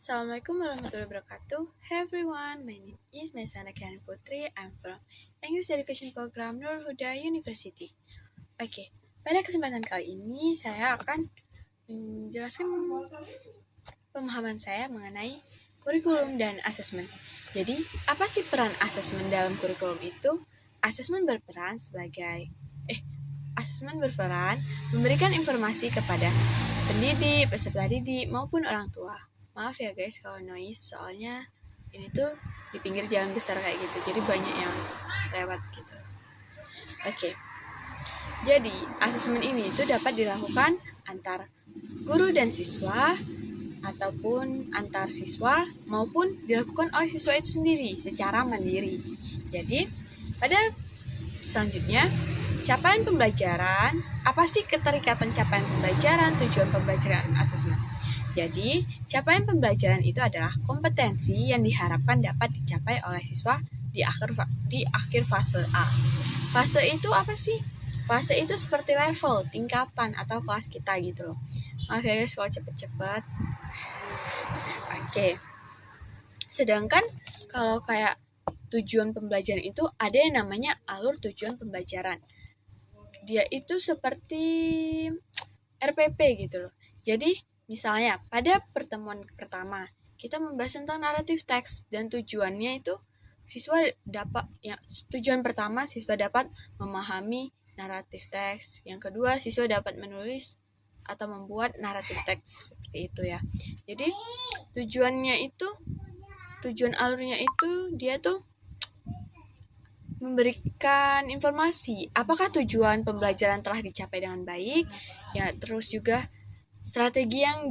Assalamualaikum warahmatullahi wabarakatuh. Hey everyone, my name is Maisana Kian Putri. I'm from English Education Program Nur Huda University. Oke, pada kesempatan kali ini saya akan menjelaskan pemahaman saya mengenai kurikulum dan asesmen. Jadi, apa sih peran asesmen dalam kurikulum itu? Asesmen berperan memberikan informasi kepada pendidik, peserta didik, maupun orang tua. Maaf ya guys kalau noise, soalnya ini tuh di pinggir jalan besar kayak gitu, jadi banyak yang lewat gitu. Oke. Jadi, asesmen ini itu dapat dilakukan antar guru dan siswa, ataupun antar siswa, maupun dilakukan oleh siswa itu sendiri secara mandiri. Jadi, pada selanjutnya, capaian pembelajaran. Apa sih keterikatan capaian pembelajaran, tujuan pembelajaran asesmen? Jadi, capaian pembelajaran itu adalah kompetensi yang diharapkan dapat dicapai oleh siswa di akhir fase A. Fase itu apa sih? Fase itu seperti level, tingkatan, atau kelas kita gitu loh. Maaf ya guys kalau cepet-cepet. Oke. Sedangkan kalau kayak tujuan pembelajaran itu ada yang namanya alur tujuan pembelajaran. Dia itu seperti RPP gitu loh. Jadi misalnya pada pertemuan pertama kita membahas tentang naratif teks dan tujuannya itu tujuan pertama siswa dapat memahami naratif teks, yang kedua siswa dapat menulis atau membuat naratif teks seperti itu ya. Jadi tujuan alurnya itu dia tuh memberikan informasi apakah tujuan pembelajaran telah dicapai dengan baik ya, terus juga strategi yang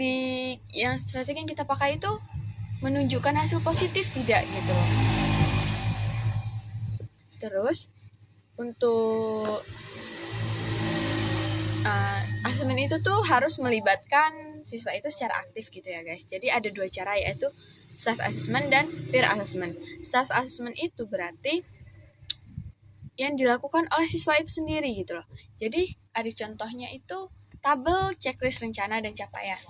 kita pakai itu menunjukkan hasil positif tidak gitu loh. Terus untuk asesmen itu tuh harus melibatkan siswa itu secara aktif gitu ya guys. Jadi ada dua cara, yaitu self assessment dan peer assessment. Self assessment itu berarti yang dilakukan oleh siswa itu sendiri gitu loh. Jadi ada contohnya itu tabel checklist rencana dan capaian.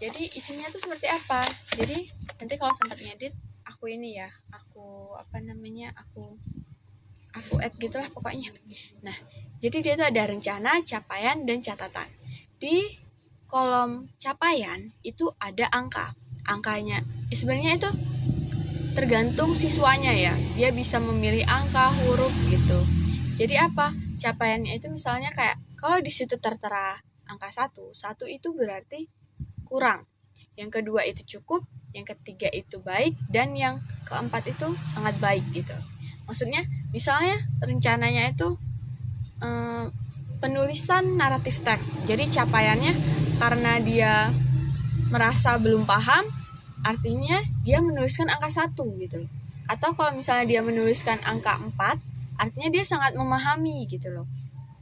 Jadi isinya tuh seperti apa? Jadi nanti kalau sempat ngedit aku add gitulah pokoknya. Nah, jadi dia tuh ada rencana, capaian, dan catatan. Di kolom capaian itu ada angka. Angkanya sebenarnya itu tergantung siswanya ya. Dia bisa memilih angka, huruf gitu. Jadi apa? Capaiannya itu misalnya kayak kalau di situ tertera angka 1 itu berarti kurang. Yang kedua itu cukup, yang ketiga itu baik, dan yang keempat itu sangat baik gitu. Maksudnya misalnya rencananya itu penulisan naratif teks. Jadi capaiannya karena dia merasa belum paham, artinya dia menuliskan angka 1 gitu loh. Atau kalau misalnya dia menuliskan angka 4, artinya dia sangat memahami gitu loh.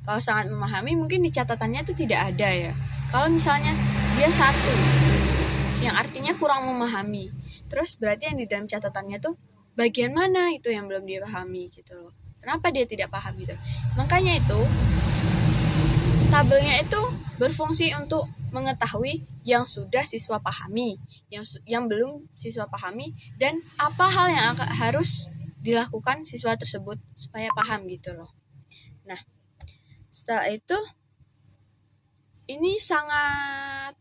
Kalau sangat memahami mungkin di catatannya itu tidak ada ya. Kalau misalnya dia 1, yang artinya kurang memahami, terus berarti yang di dalam catatannya tuh bagian mana itu yang belum dia pahami gitu loh. Kenapa dia tidak paham gitu. Makanya itu tabelnya itu berfungsi untuk mengetahui yang sudah siswa pahami, yang belum siswa pahami, dan apa hal yang harus dilakukan siswa tersebut supaya paham gitu loh. Nah, setelah itu ini sangat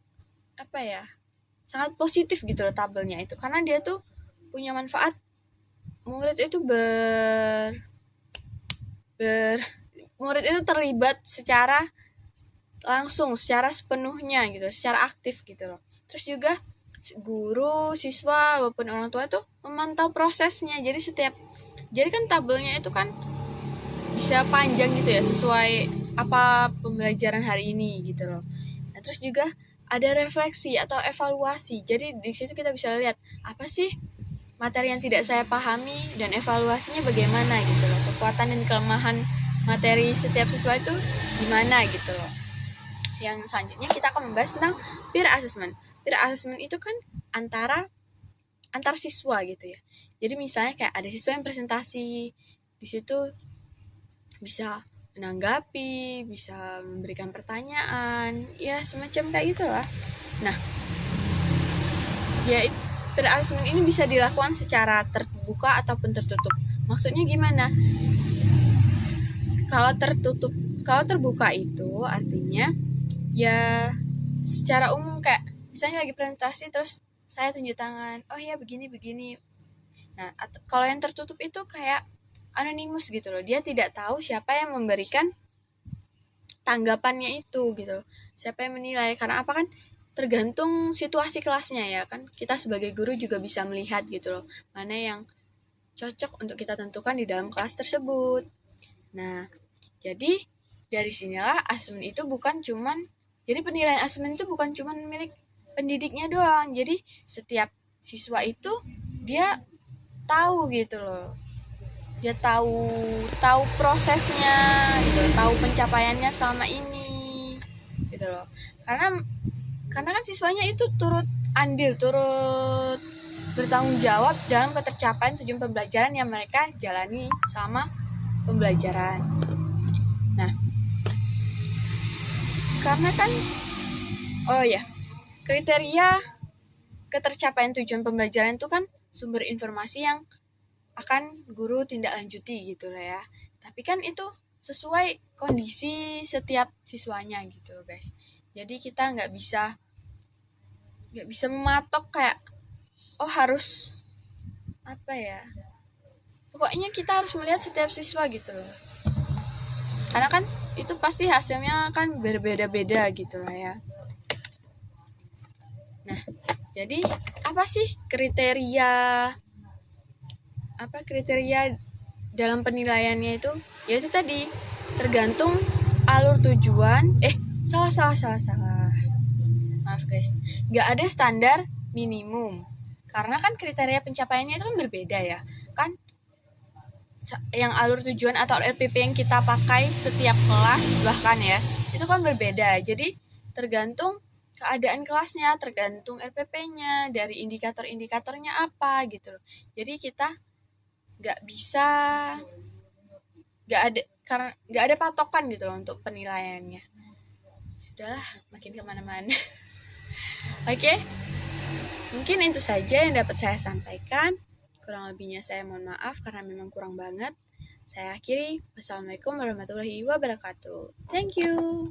sangat positif gitu loh tabelnya itu, karena dia tuh punya manfaat. Murid itu murid itu terlibat secara langsung, secara sepenuhnya gitu, secara aktif gitu loh. Terus juga guru, siswa maupun orang tua itu memantau prosesnya. Jadi kan tabelnya itu kan bisa panjang gitu ya, sesuai apa pembelajaran hari ini gitu loh. Nah, terus juga ada refleksi atau evaluasi. Jadi di situ kita bisa lihat apa sih materi yang tidak saya pahami dan evaluasinya bagaimana gitu loh. Kekuatan dan kelemahan materi setiap siswa itu gimana gitu loh. Yang selanjutnya kita akan membahas tentang peer assessment. Peer assessment itu kan antar siswa gitu ya. Jadi misalnya kayak ada siswa yang presentasi, di situ bisa menanggapi, bisa memberikan pertanyaan, ya semacam kayak gitulah. Nah, ya per-asesmen ini bisa dilakukan secara terbuka ataupun tertutup. Maksudnya gimana? Kalau terbuka itu artinya ya secara umum, kayak misalnya lagi presentasi terus saya tunjuk tangan, oh ya begini. Nah, kalau yang tertutup itu kayak anonimus gitu loh, dia tidak tahu siapa yang memberikan tanggapannya itu gitu, siapa yang menilai. Karena apa kan, tergantung situasi kelasnya ya kan, kita sebagai guru juga bisa melihat gitu loh, mana yang cocok untuk kita tentukan di dalam kelas tersebut. Nah, jadi dari sinilah asesmen itu bukan cuman, jadi penilaian asesmen itu bukan cuman milik pendidiknya doang. Jadi setiap siswa itu dia tahu gitu loh. Dia tahu prosesnya gitu, tahu pencapaiannya selama ini gitu loh. Karena kan siswanya itu turut andil, turut bertanggung jawab dalam ketercapaian tujuan pembelajaran yang mereka jalani selama pembelajaran. Nah, karena kan kriteria ketercapaian tujuan pembelajaran itu kan sumber informasi yang akan guru tindak lanjuti gitu lah ya. Tapi kan itu sesuai kondisi setiap siswanya gitu loh guys. Jadi kita nggak bisa mematok kayak harus apa ya. Pokoknya kita harus melihat setiap siswa gitu loh. Karena kan itu pasti hasilnya kan berbeda-beda gitu lah ya. Nah, jadi apa sih kriteria dalam penilaiannya itu? Yaitu tadi tergantung alur tujuan. Salah. Maaf guys. Nggak ada standar minimum. Karena kan kriteria pencapaiannya itu kan berbeda ya. Kan yang alur tujuan atau LPP yang kita pakai setiap kelas bahkan ya, itu kan berbeda. Jadi tergantung keadaan kelasnya, tergantung LPP-nya, dari indikator-indikatornya apa gitu loh. Jadi kita nggak ada patokan gitu loh untuk penilaiannya. Sudahlah, makin kemana-mana. Oke, mungkin itu saja yang dapat saya sampaikan. Kurang lebihnya saya mohon maaf karena memang kurang banget. Saya akhiri. Wassalamualaikum warahmatullahi wabarakatuh. Thank you.